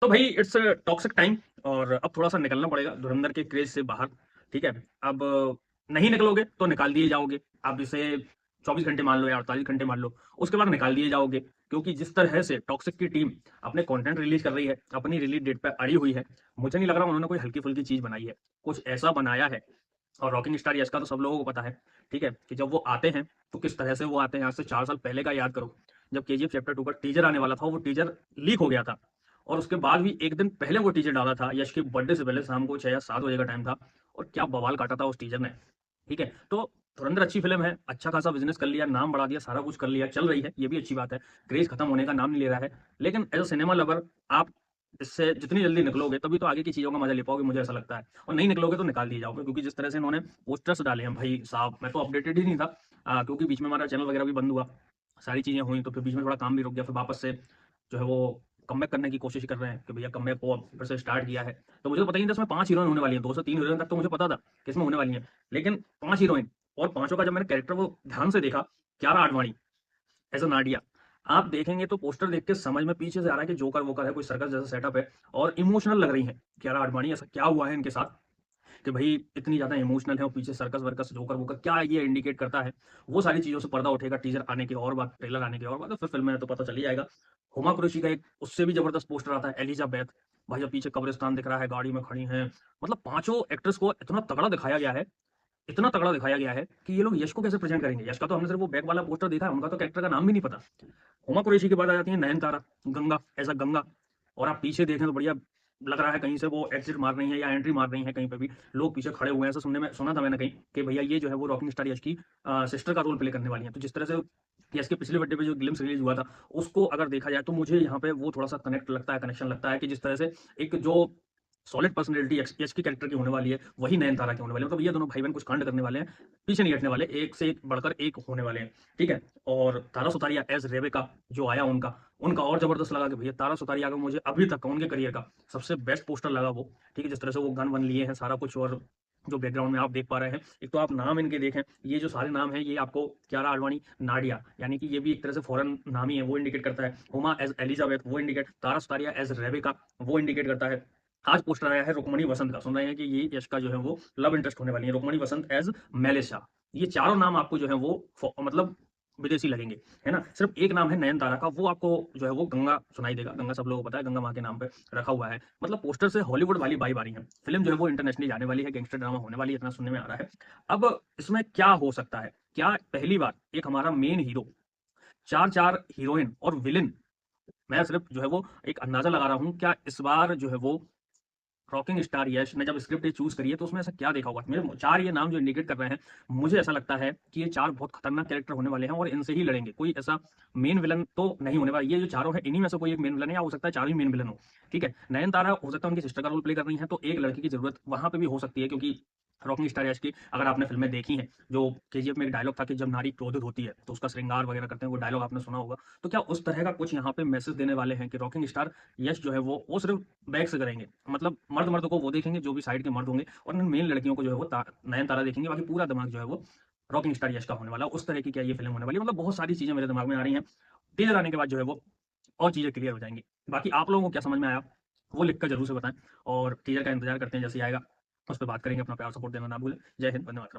तो भाई it's toxic time और अब थोड़ा-सा निकलना पड़ेगा धुरंधर के क्रेज़ से बाहर, ठीक है? अब नहीं निकलोगे तो निकाल दिए जाओगे। आप इसे 24 घंटे मान लो या 48 घंटे मान लो, उसके बाद निकाल दिए जाओगे। क्योंकि जिस तरह से टॉक्सिक की टीम अपने कंटेंट रिलीज़ कर रही है, अपनी रिलीज़ डेट पे अड़ी हुई है, मुझे नहीं लग रहा उन्होंने कोई हल्की-फुल्की चीज़ बनाई है। कुछ ऐसा बनाया है और रॉकिंग स्टार यश का तो सब लोगों को पता है, ठीक है? कि जब वो आते हैं, तो किस तरह से वो आते हैं। आज से 4 साल पहले का याद करो, जब केजीएफ चैप्टर 2 का टीज़र आने वाला था, वो टीज़र लीक हो गया था। और उसके बाद भी 1 दिन पहले वो टीज़र डाला था, यश के बर्थडे से पहले शाम को 6 या 7 बजे का टाइम था और क्या बवाल काटा था उस टीज़र ने, ठीक है? तो धुरंधर अच्छी फ़िल्म है, अच्छा खासा बिज़नेस कर लिया, नाम बढ़ा दिया, सारा कुछ कर लिया, चल रही है, ये भी अच्छी बात है। क्रेज़ खत्म होने का नाम नहीं ले रहा है। लेकिन एज़ अ सिनेमा लवर आप इससे जितनी जल्दी निकलोगे, तभी तो आगे की चीज़ों का मज़ा ले पाओगे, मुझे ऐसा लगता है। और नहीं निकलोगे तो निकाल दिए जाओगे क्योंकि जिस तरह से इन्होंने पोस्टर्स डाले हैं भाई साहब, मैं तो अपडेटेड ही नहीं था क्योंकि बीच में हमारा चैनल वगैरह भी बंद हुआ, सारी चीज़ें हुई, तो फिर बीच में थोड़ा काम भी रुक गया, फिर वापस से जो है वो कमबैक करने की कोशिश कर रहे हैं कि भैया कमबैक को अब फिर से स्टार्ट किया है। तो मुझे तो पता ही नहीं था इसमें 5 हीरोइन होने वाली हैं, 2 से 3 हीरोइन तक तो मुझे पता था कि इसमें होने वाली हैं। लेकिन 5 हीरोइन और पाँचों का जब मैंने कैरेक्टर वो ध्यान से देखा, Kiara Advani as a Nadia, आप देखेंगे तो पोस्टर देख के समझ में पीछे से आ रहा है कि जोकर-वोकर है, कोई सर्कस जैसा सेटअप है और इमोशनल लग रही हैं। कियारा आडवाणी ऐसा क्या हुआ है इनके साथ कि भई इतनी ज़्यादा इमोशनल है और पीछे सर्कस-वर्कस, जोकर-वोकर क्या ये इंडिकेट करता है? वो सारी चीज़ों से पर्दा उठेगा टीज़र आने की और बात, ट्रेलर आने की और बात, और फिर फ़िल्म में तो पता चल ही जाएगा। हुमा कुरैशी का एक उससे भी ज़बरदस्त पोस्टर आता है, एलिज़ाबेथ, भाई अब पीछे कब्रिस्तान दिख रहा है, गाड़ी में खड़ी हैं। मतलब पाँचों एक्ट्रेस को इतना तगड़ा दिखाया गया है कि ये लोग यश को कैसे प्रेज़ेंट करेंगे? यश का तो हमने सिर्फ़ वो बैक वाला पोस्टर देखा है, उनका तो कैरेक्टर का नाम भी नहीं पता। हुमा कुरैशी के बाद आ जाती हैं नयनतारा, गंगा एज़ अ गंगा, और आप पीछे देखें तो बढ़िया लग रहा है कहीं से वो एग्ज़िट मार रही हैं या एंट्री मार रही हैं कहीं पे भी। लोग पीछे खड़े हुए हैं, ऐसा सुना था मैंने कहीं कि भैया ये जो है वो रॉकिंग स्टार यश की सिस्टर का रोल प्ले करने वाली हैं। तो जिस तरह से यश के पिछले बर्थडे पे जो ग्लिम्प्स रिलीज़ हुआ था, उसको अगर देखा जाए तो मुझे यहाँ पे वो थोड़ा-सा कनेक्शन लगता है कि जिस तरह से एक जो सॉलिड पर्सनैलिटी यश की कैरेक्टर की होने वाली है, वही नयनतारा की होने वाली है। मतलब ये दोनों भाई-बहन कुछ कांड करने वाले हैं, पीछे नहीं हटने वाले, एक से एक बढ़कर एक होने वाले हैं, ठीक है? और तारा सुतारिया एज़ रेबेका जो आया उनका, उनका और ज़बरदस्त लगा कि भैया तारा सुतारिया का मुझे अभी तक उनके करियर का सबसे बेस्ट पोस्टर लगा वो, ठीक है? जिस तरह से वो गन-वन लिए हैं, सारा कुछ, और जो बैकग्राउंड में आप देख पा रहे हैं। एक तो आप नाम इनके देखें, ये जो सारे नाम हैं, ये आपको कियारा आडवाणी, नाडिया, यानी कि ये भी एक तरह से फ़ॉरेन नाम ही है, वो इंडिकेट करता है। हुमा एज़ एलिज़ाबेथ, वो indicate, Tara Sutaria as Rebecca, वो इंडिकेट करता है। आज पोस्टर आया है रुक्मणी वसंत का, सुन रहे हैं कि ये यश का जो है वो लव इंटरेस्ट होने वाली है, रुक्मणी वसंत एज़ मेलिसा। ये चारों नाम आपको जो है वो मतलब विदेशी लगेंगे, है ना? सिर्फ़ एक नाम है नयनतारा का, वो आपको जो है वो गंगा सुनाई देगा। गंगा सब लोगों को पता है, गंगा माँ के नाम पे रखा हुआ है। मतलब पोस्टर से हॉलीवुड वाली वाइब आ रही है। फ़िल्म जो है वो इंटरनेशनली जाने वाली है, गैंगस्टर ड्रामा होने वाली है, इतना सुनने में आ रहा है। अब इसमें क्या हो सकता है? क्या पहली बार एक हमारा मेन हीरो 4-4 हीरोइन और विलेन, मैं सिर्फ़ जो है वो एक अंदाज़ा लगा रहा हूँ, क्या इस बार जो है वो रॉकिंग स्टार यश ने जब स्क्रिप्ट ये चूज़ करी है, तो उसमें ऐसा क्या देखा होगा? मेरे 4 ये नाम जो इंडिकेट कर रहे हैं, मुझे ऐसा लगता है कि ये 4 बहुत खतरनाक कैरेक्टर होने वाले हैं और इनसे ही लड़ेंगे। कोई ऐसा मेन विलन तो नहीं होने वाला। ये जो चारों हैं, इन्हीं में से कोई एक मेन विलन है, या हो सकता है चारों ही मेन विलन हो, ठीक है? नयनतारा हो सकता है उनकी सिस्टर का रोल प्ले कर रही हैं, तो एक लड़की की ज़रूरत वहाँ पे भी हो सकती है, क्योंकि रॉकिंग स्टार यश की अगर आपने फ़िल्में देखी हैं, जो केजीएफ में एक डायलॉग था कि जब नारी क्रोधित होती है, तो उसका श्रृंगार वगैरह करते हैं, वो डायलॉग आपने सुना होगा। तो क्या उस तरह का कुछ यहाँ पे मैसेज देने वाले हैं कि रॉकिंग स्टार यश जो है वो सिर्फ़ बैक से करेंगे? मतलब मर्द-मर्द को वो देखेंगे जो भी साइड के मर्द होंगे, और इन मेन लड़कियों को जो है वो नयनतारा देखेंगे, बाकी पूरा दिमाग जो है वो रॉकिंग स्टार यश का होने वाला है। उस तरह की क्या ये फ़िल्म होने वाली है? मतलब बहुत सारी चीज़ें मेरे दिमाग में आ रही हैं। टीज़र आने के बाद जो है वो और चीज़ें क्लियर हो जाएँगी। बाकी आप लोगों को क्या समझ में आया, वो लिख कर ज़रूर से बताएँ, और टीज़र का इंतज़ार करते हैं, जैसे ही आएगा उस पे बात करेंगे। अपना प्यार सपोर्ट देना ना भूलें। जय हिंद, वंदे मातरम।